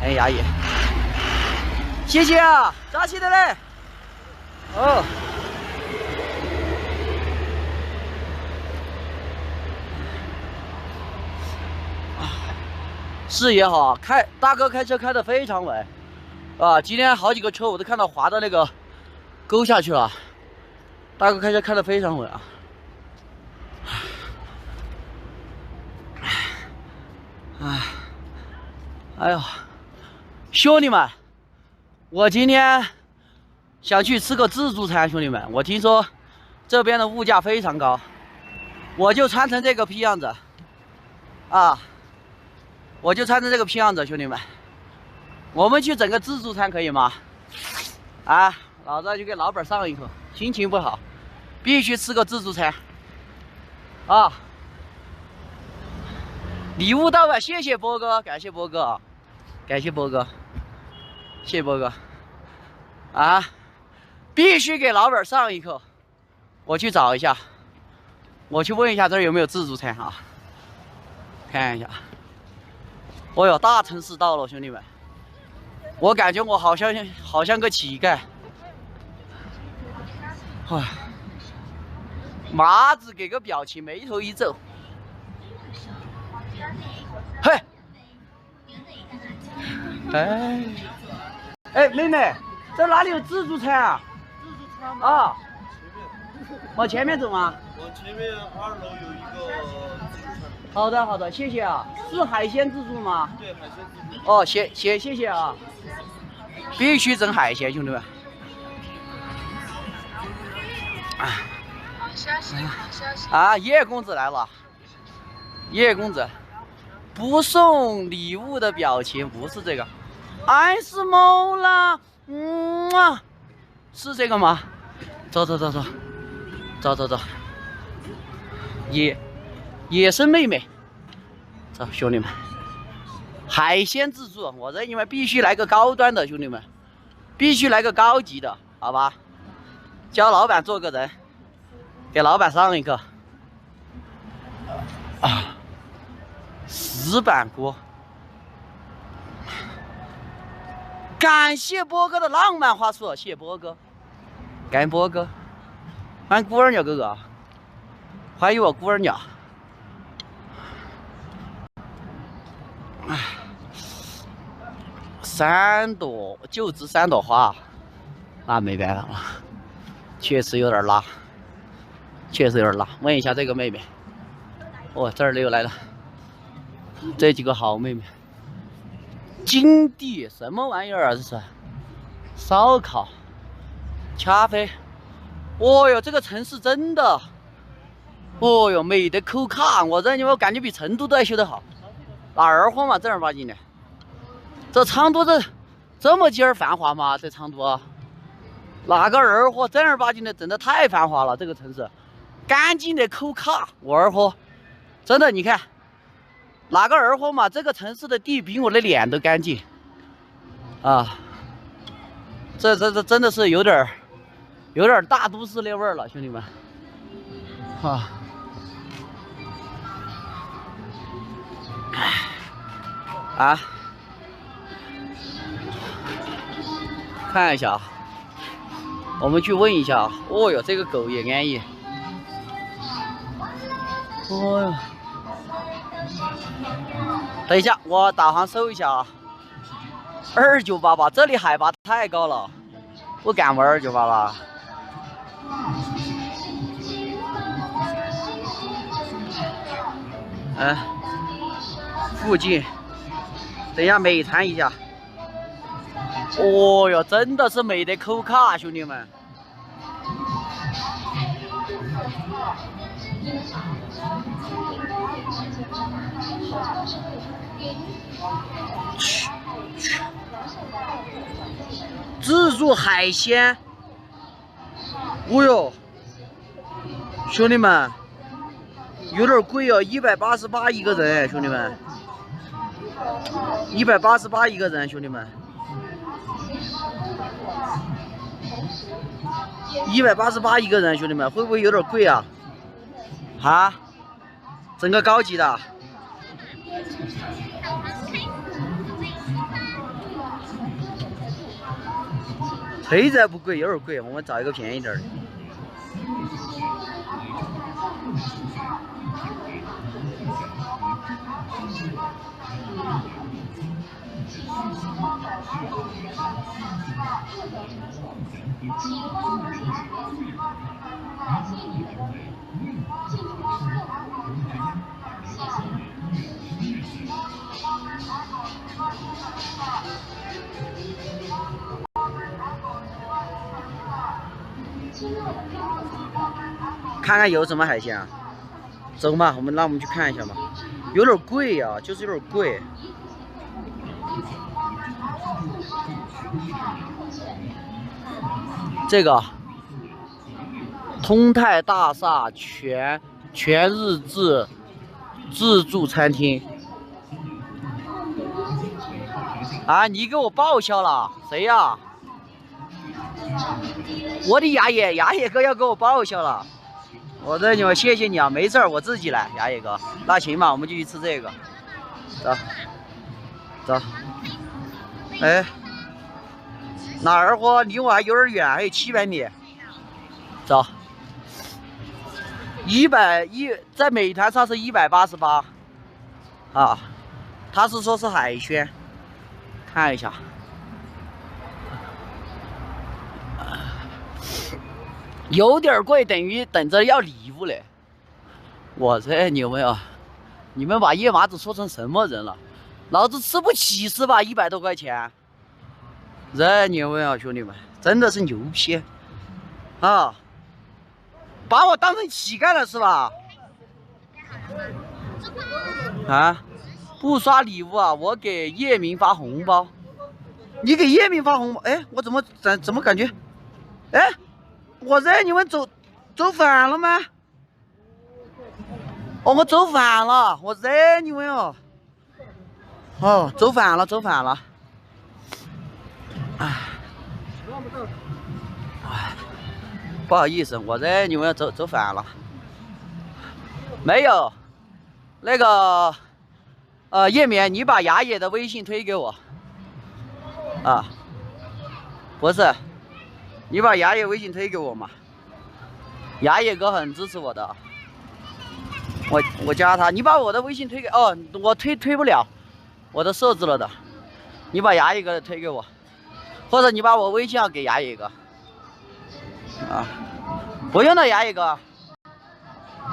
很压抑。谢谢啊，扎起的嘞。哦。视野好，大哥开车开得非常稳啊！今天好几个车我都看到滑到那个沟下去了。大哥开车开得非常稳啊！哎呦，兄弟们，我今天想去吃个自助餐，兄弟们，我听说这边的物价非常高，我就穿成这个屁样子啊！我就穿成这个屁样子，兄弟们，我们去整个自助餐可以吗？啊，老子就给老板上一口，心情不好，必须吃个自助餐啊！礼物到位，谢谢波哥，感谢波哥啊，感谢波哥，谢谢波哥啊！必须给老板上一口，我去找一下，我去问一下这儿有没有自助餐啊？看一下。哦哟，大城市到了，兄弟们，我感觉我好像个乞丐。唉，麻子给个表情，眉头一皱。嘿，哎，妹妹，这哪里有自助餐啊？自助餐啊，前面。往前面走吗？往前面2楼有一个自助餐。好的，好的，谢谢啊。是海鲜自助吗？对，海鲜自助。哦，谢谢啊，必须整海鲜，兄弟们。好消息，好消息！啊，叶公子来了，叶公子，不送礼物的表情不是这个，爱是某啦，是这个吗？走，野生妹妹，走，兄弟们，海鲜自助，我这你们必须来个高端的，兄弟们，必须来个高级的，好吧？教老板做个人，给老板上一个啊，石板锅。感谢波哥的浪漫话术，谢谢波哥，感谢波哥，欢迎孤儿鸟哥哥，欢迎我孤儿鸟。就值3朵花，那没办法了，确实有点辣，问一下这个妹妹，哦，这儿又来了，这几个好妹妹。金地什么玩意儿啊？这是烧烤、咖啡。哦哟，这个城市真的，哦哟，美得口卡！我感觉比成都都还修得好。那二货嘛，正儿八经的。这成都这么鸡儿繁华吗？这成都，那个二货正儿八经的，真的太繁华了。这个城市，干净的口卡。我二货，真的，你看。哪个二货嘛？这个城市的地比我的脸都干净啊！这真的是有点大都市那味儿了，兄弟们啊！看一下，我们去问一下。哦哟，这个狗也安逸。哦哟。等一下，我导航搜一下啊。2988，这里海拔太高了，不敢玩2988。附近，等一下美谈一下。哦哟，真的是美得口卡，兄弟们。自助海鲜，哦哟，兄弟们，有点贵哦，188一个人，兄弟们，188一个人，兄弟们，188一个人，兄弟们，会不会有点贵啊？啊，整个高级的。推在不贵，有点贵，我们找一个便宜点的。看看有什么海鲜啊？走嘛，我们去看一下嘛。有点贵呀、就是有点贵。这个通泰大厦全日制自助餐厅啊！你给我报销了？谁呀？我的牙爷哥要给我报销了。我这你们谢谢你啊，没事儿，我自己来，牙爷哥。那行吧，我们就去吃这个。走，走。哎，那儿货离我还有点远，还有700米。走。在美团上是188啊，他是说是海鲜，看一下。有点贵，等于等着要礼物嘞。我这你有没有？你们把夜麻子说成什么人了？老子吃不起是吧？100多块钱，这你有没有，兄弟们？真的是牛批啊！把我当成乞丐了是吧？啊，不刷礼物啊，我给叶明发红包。你给叶明发红包？哎，我怎么感觉？哎，我这你们走反了吗？哦，我走反了，我这你们哦。哦，走反了。哎，不好意思，我这你们走反了。没有，那个，叶棉，你把牙野的微信推给我。啊，不是，你把牙野微信推给我嘛。牙野哥很支持我的，我加他，你把我的微信推给哦，我推不了，我都设置了的。你把牙野哥的推给我，或者你把我微信号给牙野哥。啊，不用了，牙野哥，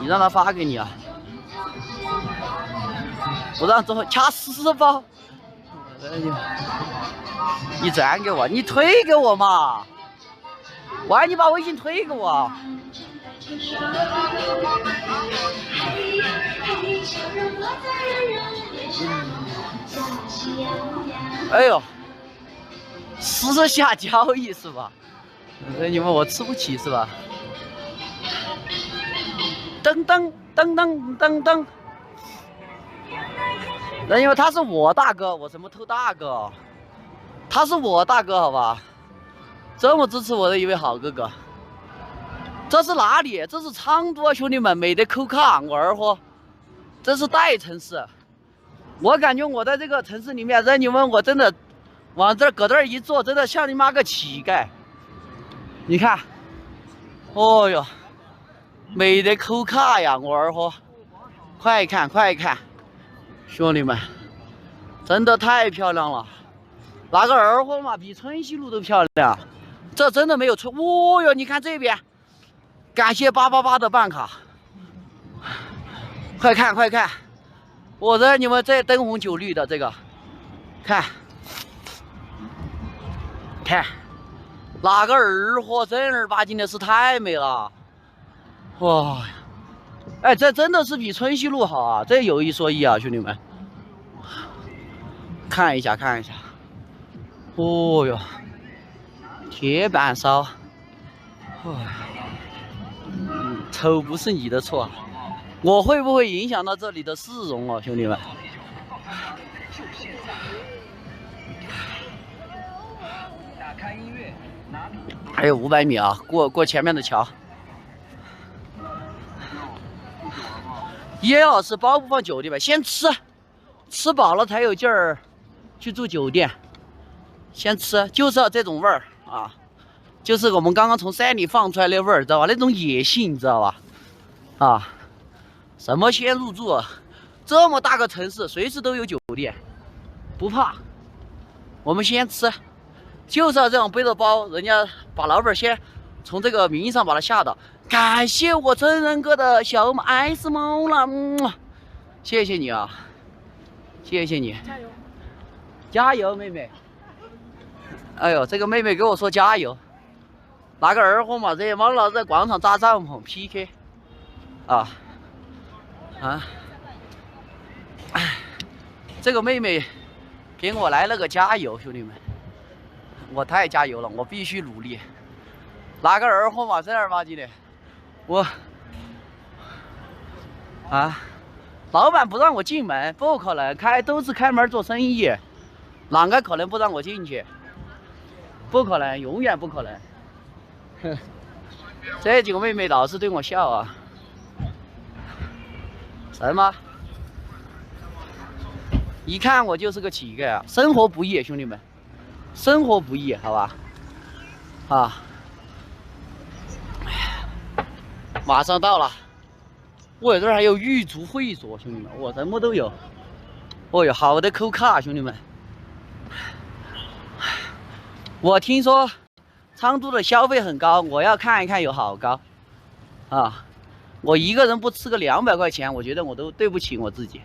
你让他发给你啊。不让之后掐死吧！你转给我，你推给我嘛！我让你把微信推给我。哎呦，私下交易是吧？你们我吃不起是吧？噔噔噔噔噔噔。那因为他是我大哥，我什么偷大哥？他是我大哥，好吧？这么支持我的一位好哥哥。这是哪里？这是昌都啊，兄弟们，没得扣卡，我二货。这是大城市，我感觉我在这个城市里面，让你们我真的往这搁这儿一坐，真的像你妈个乞丐。你看，哦哟，没得扣卡呀，我二货。快看，兄弟们，真的太漂亮了。那个二货嘛，比春熙路都漂亮。这真的没有错。哦哟，你看这边，感谢888的办卡。快看，我这你们这灯红酒绿的这个，看，那个二货正儿八经的是太美了，哇！哎，这真的是比春熙路好啊，这有一说一啊，兄弟们，看一下，哦哟，铁板烧，丑不是你的错。我会不会影响到这里的市容哦，兄弟们？还有500米啊，过前面的桥。1小时包不放酒店吧？先吃饱了才有劲儿去住酒店。先吃，就是要这种味儿啊！就是我们刚刚从山里放出来的味儿，知道吧？那种野性，知道吧？啊，什么先入住，这么大个城市，随时都有酒店，不怕。我们先吃，就是要这样背着包，人家把老板先从这个名义上把他吓到。感谢我真人哥的小爱死猫了，谢谢你啊，谢谢你，加油，加油，妹妹。哎呦，这个妹妹给我说加油，拿个二货嘛，这帮老子在广场扎帐篷 PK， 啊，哎，这个妹妹给我来了个加油，兄弟们，我太加油了，我必须努力。拿个二货嘛，正儿八经的，我老板不让我进门，不可能，都是开门做生意，哪个可能不让我进去？不可能，永远不可能。哼，这几个妹妹老是对我笑啊。什么？一看我就是个乞丐啊！生活不易，兄弟们，生活不易，好吧？啊，马上到了。我这儿还有狱卒会所，兄弟们，我什么都有。哦哟，好的扣卡，兄弟们。我听说昌都的消费很高，我要看一看有好高啊！我一个人不吃个200块钱，我觉得我都对不起我自己。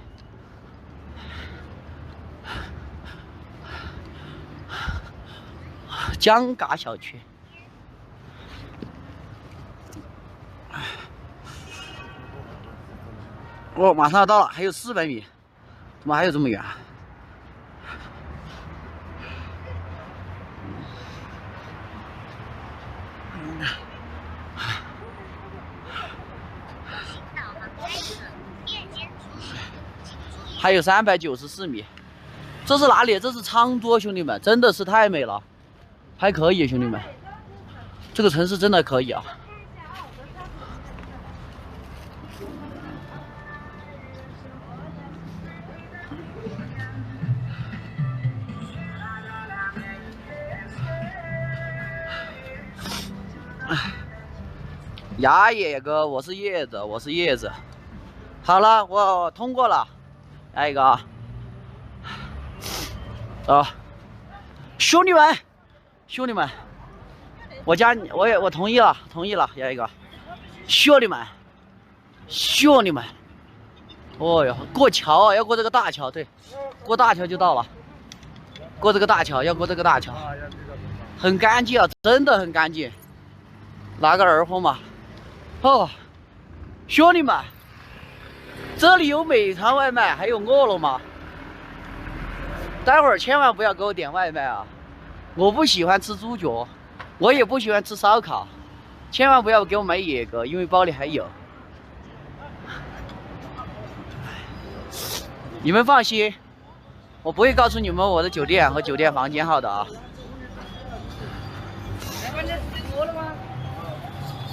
江嘎小区，哦，马上要到了，还有400米，怎么还有这么远？还有394米，这是哪里？这是昌都，兄弟们，真的是太美了，还可以，兄弟们，这个城市真的可以啊。呀，野哥，我是叶子，我是叶子。好了，我通过了。下一个啊，兄弟们，兄弟们，我同意了，同意了。下一个，兄弟们，兄弟们，哦哟，过桥啊，要过这个大桥，对，过大桥就到了。过这个大桥，要过这个大桥，很干净啊，真的很干净。拿个二货嘛。哦，兄弟们，这里有美团外卖，还有饿了么。待会儿千万不要给我点外卖啊！我不喜欢吃猪脚，我也不喜欢吃烧烤，千万不要给我买野格，因为包里还有。你们放心，我不会告诉你们我的酒店和酒店房间号的啊。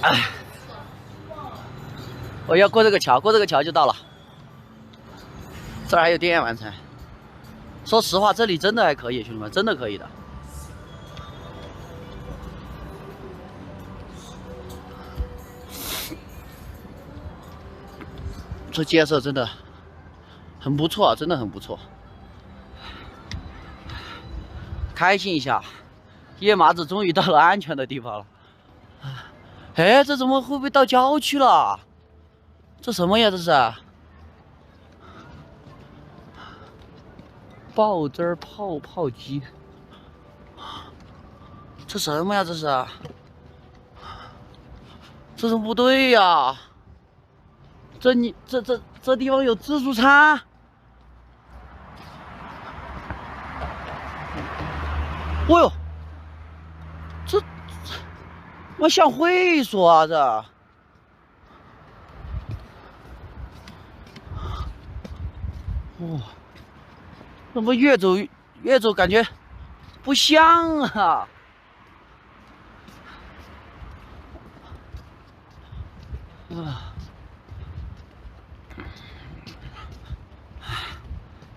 哎。我要过这个桥，过这个桥就到了。这儿还有电玩城。说实话，这里真的还可以，兄弟们，真的可以的。这建设真的很不错，真的很不错。开心一下，夜麻子终于到了安全的地方了。哎，这怎么会不会到郊区了？这什么呀？这是爆汁泡泡机，这什么呀？这是，这是不对呀！这地方有自助餐，哦呦，这我像会所啊这。哇，怎么越走感觉不像啊？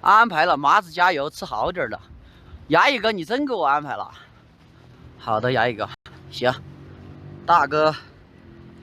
安排了，麻子加油，吃好点的。牙一哥，你真给我安排了。好的，牙一哥。行，大哥